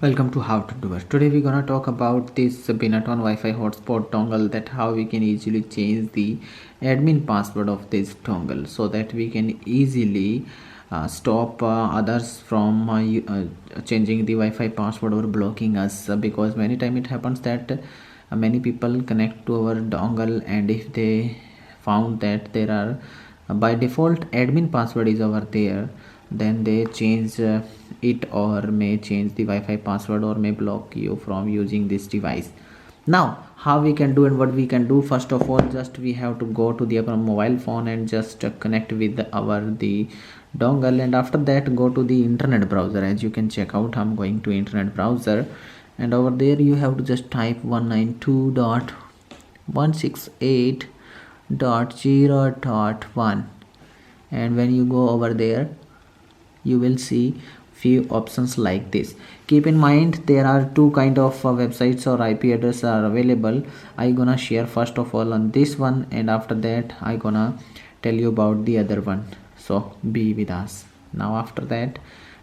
Welcome to How to Do It. Today we're gonna talk about this Binaton Wi-Fi hotspot dongle, that how we can easily change the admin password of this dongle so that we can easily stop others from changing the Wi-Fi password or blocking us, because many time it happens that many people connect to our dongle, and if they found that there are by default admin password is over there, then they change it or may change the Wi-Fi password or may block you from using this device. Now how we can do and what we can do, first of all just we have to go to the mobile phone and just connect with the dongle, and after that go to the internet browser. As you can check out, I'm going to internet browser, and over there you have to just type 192.168.0.1, and when you go over there you will see few options like this. Keep in mind there are two kind of websites or IP address are available. I gonna share first of all on this one, and after that I gonna tell you about the other one, so be with us. Now after that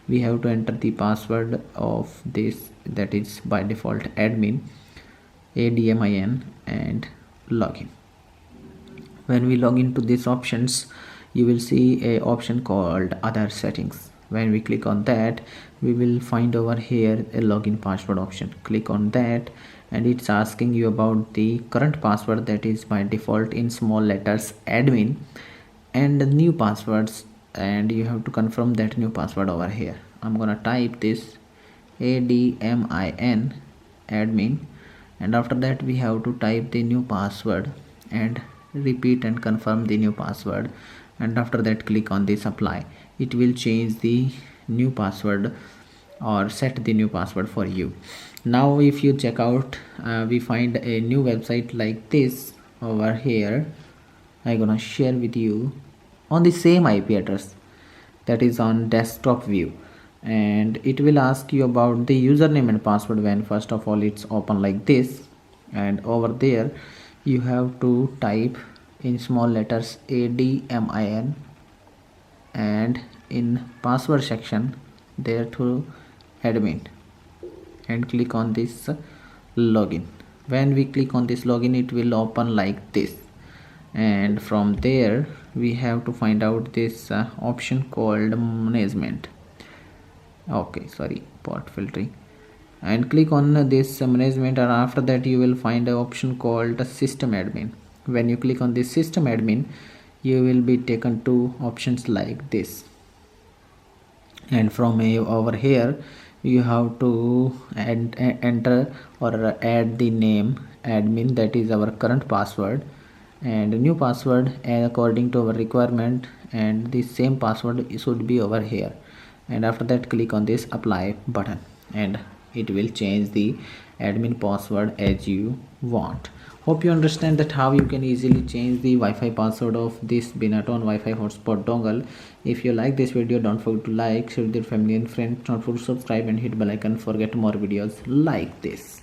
we have to enter the password of this, that is by default admin, admin, and login. When we log into these options you will see a option called other settings. When we click on that we will find over here a login password option. Click on that and it's asking you about the current password, that is by default in small letters admin, and the new passwords, and you have to confirm that new password over here. I'm gonna type this admin admin, and after that we have to type the new password and repeat and confirm the new password, and after that click on this apply. It will change the new password or set the new password for you. Now if you check out, we find a new website like this over here. I'm gonna share with you on the same IP address, that is on desktop view, and it will ask you about the username and password. When first of all it's open like this, and over there you have to type in small letters admin, and in password section there to admin, and click on this login. When we click on this login it will open like this, and from there we have to find out this option called management, port filtering, and click on this management, and after that you will find an option called system admin. When you click on this system admin you will be taken to options like this, and from over here you have to enter or add the name admin, that is our current password, and new password according to our requirement, and the same password should be over here, and after that click on this apply button, and it will change the admin password as you want. Hope you understand that how you can easily change the Wi-Fi password of this Binaton Wi-Fi hotspot dongle. If you like this video, don't forget to like, share with your family and friends, don't forget to subscribe and hit bell icon for get more videos like this.